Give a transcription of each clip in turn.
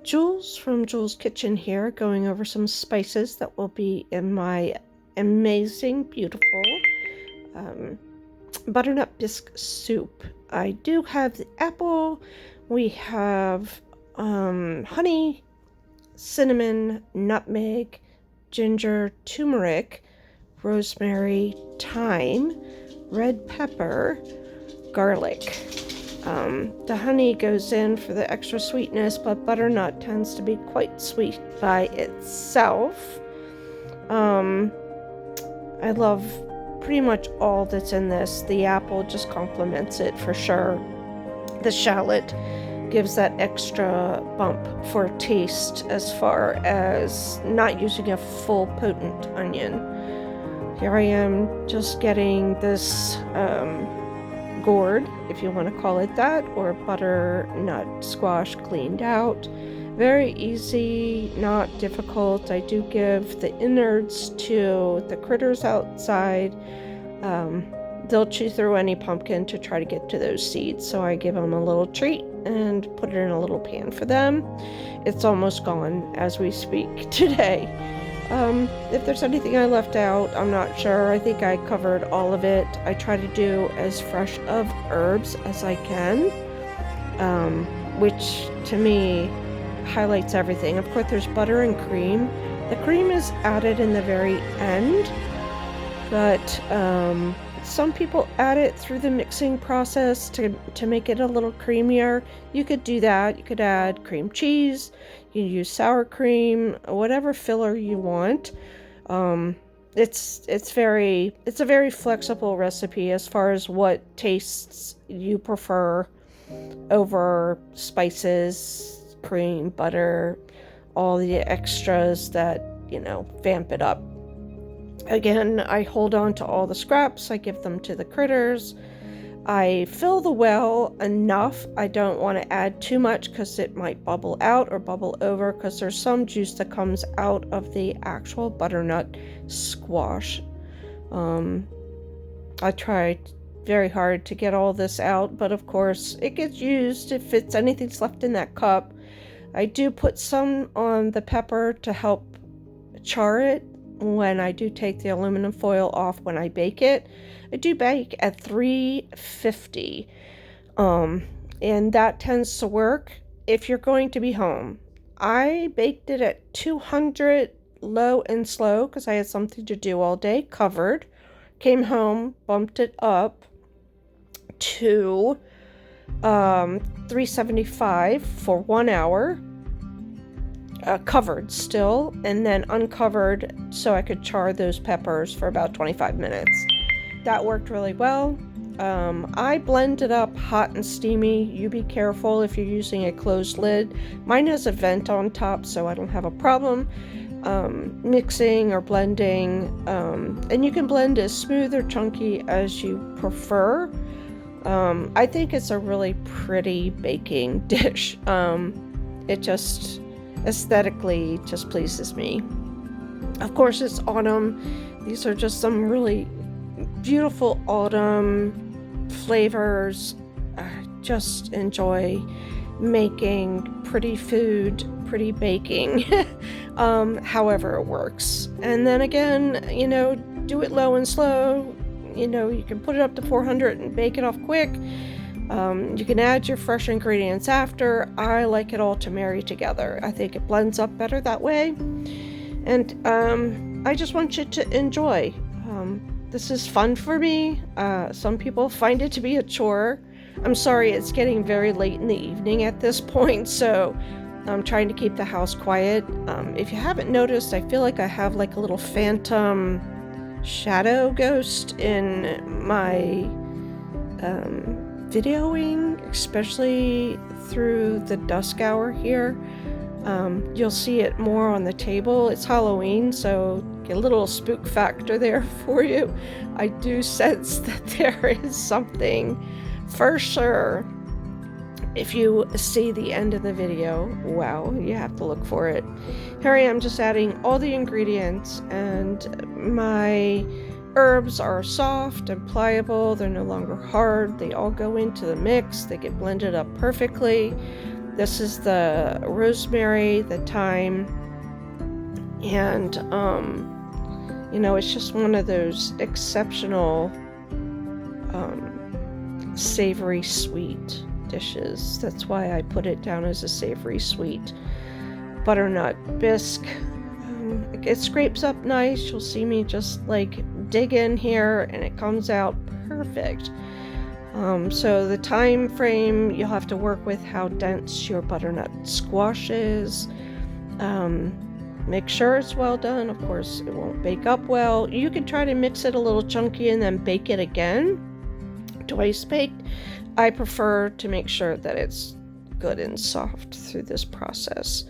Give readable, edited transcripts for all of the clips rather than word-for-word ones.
Jules from Jules Kitchen here, going over some spices that will be in my amazing, beautiful butternut bisque soup. I do have the apple, we have honey, cinnamon, nutmeg, ginger, turmeric, rosemary, thyme, red pepper, garlic. The honey goes in for the extra sweetness, but butternut tends to be quite sweet by itself. I love pretty much all that's in this. The apple just complements it for sure. The shallot gives that extra bump for taste as far as not using a full potent onion. Here I am just getting this gourd, if you want to call it that, or butternut squash cleaned out. Very easy, not difficult. I do give the innards to the critters outside. They'll chew through any pumpkin to try to get to those seeds, so I give them a little treat and put it in a little pan for them. It's almost gone as we speak today. If there's anything I left out, I'm not sure. I think I covered all of it. I try to do as fresh of herbs as I can, which to me highlights everything. Of course, there's butter and cream. The cream is added in the very end, but some people add it through the mixing process to make it a little creamier. You could do that. You could add cream cheese. You can use sour cream, whatever filler you want. It's a very flexible recipe as far as what tastes you prefer over spices, cream, butter, all the extras that, vamp it up. Again, I hold on to all the scraps. I give them to the critters. I fill the well enough. I don't want to add too much because it might bubble out or bubble over, because there's some juice that comes out of the actual butternut squash. I tried very hard to get all this out, but of course it gets used if anything's left in that cup. I do put some on the pepper to help char it when I do take the aluminum foil off when I bake it. I do bake at 350, and that tends to work if you're going to be home. I baked it at 200 low and slow because I had something to do all day, covered. Came home, bumped it up to 375 for 1 hour. Covered still, and then uncovered so I could char those peppers for about 25 minutes. That worked really well. I blend it up hot and steamy. You be careful if you're using a closed lid. Mine has a vent on top, so I don't have a problem mixing or blending. And you can blend as smooth or chunky as you prefer. I think it's a really pretty baking dish. It just aesthetically just pleases me. Of course, it's autumn. These are just some really beautiful autumn flavors. I just enjoy making pretty food, pretty baking, however it works. And then again, do it low and slow. You can put it up to 400 and bake it off quick. You can add your fresh ingredients after. I like it all to marry together. I think it blends up better that way. And I just want you to enjoy. This is fun for me. Some people find it to be a chore. I'm sorry, it's getting very late in the evening at this point, so I'm trying to keep the house quiet. If you haven't noticed, I feel like I have like a little phantom shadow ghost in my videoing, especially through the dusk hour here. You'll see it more on the table. It's Halloween, so get a little spook factor there for you. I do sense that there is something for sure. If you see the end of the video, wow, you have to look for it. Here I am just adding all the ingredients, and my herbs are soft and pliable. They're no longer hard. They all go into the mix. They get blended up perfectly. This is the rosemary, the thyme, and you know, it's just one of those exceptional savory sweet dishes. That's why I put it down as a savory sweet. Butternut bisque. It scrapes up nice. You'll see me just like dig in here and it comes out perfect. So the time frame, you'll have to work with how dense your butternut squash is. Make sure it's well done. Of course, it won't bake up well. You can try to mix it a little chunky and then bake it again, twice baked. I prefer to make sure that it's good and soft through this process.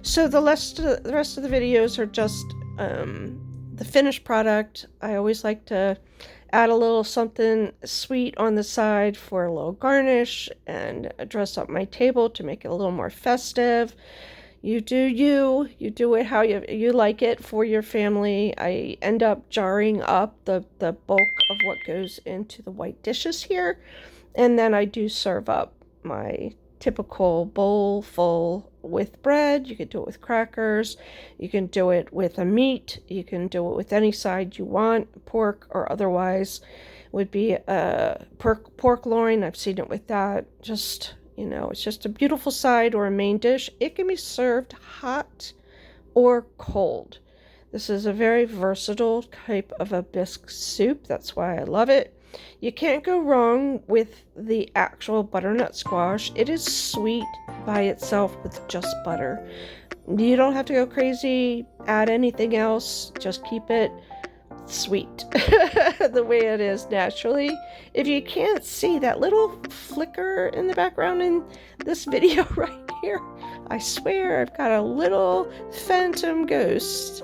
So the rest of the videos are just the finished product. I always like to add a little something sweet on the side for a little garnish and dress up my table to make it a little more festive. You do it how you like it for your family. I end up jarring up the bulk of what goes into the white dishes here, and then I do serve up my typical bowl full with bread. You could do it with crackers, you can do it with a meat, you can do it with any side you want, pork or otherwise. Would be a pork loin. I've seen it with that. Just, you know, it's just a beautiful side or a main dish. It can be served hot or cold. This is a very versatile type of a bisque soup. That's why I love it. You can't go wrong with the actual butternut squash. It is sweet by itself with just butter. You don't have to go crazy, add anything else. Just keep it sweet the way it is naturally. If you can't see that little flicker in the background in this video right here, I swear I've got a little phantom ghost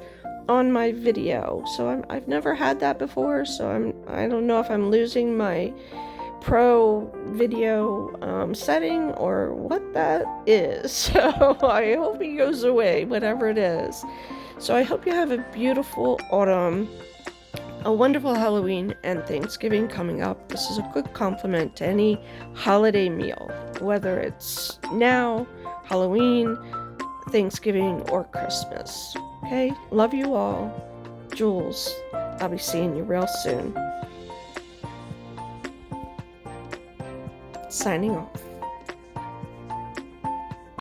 on my video. So I've never had that before, so I don't know if I'm losing my pro video setting or what that is. So I hope it goes away, whatever it is. So I hope you have a beautiful autumn, a wonderful Halloween and Thanksgiving coming up. This is a good complement to any holiday meal, whether it's now, Halloween, Thanksgiving, or Christmas. Okay? Love you all. Jules. I'll be seeing you real soon. Signing off.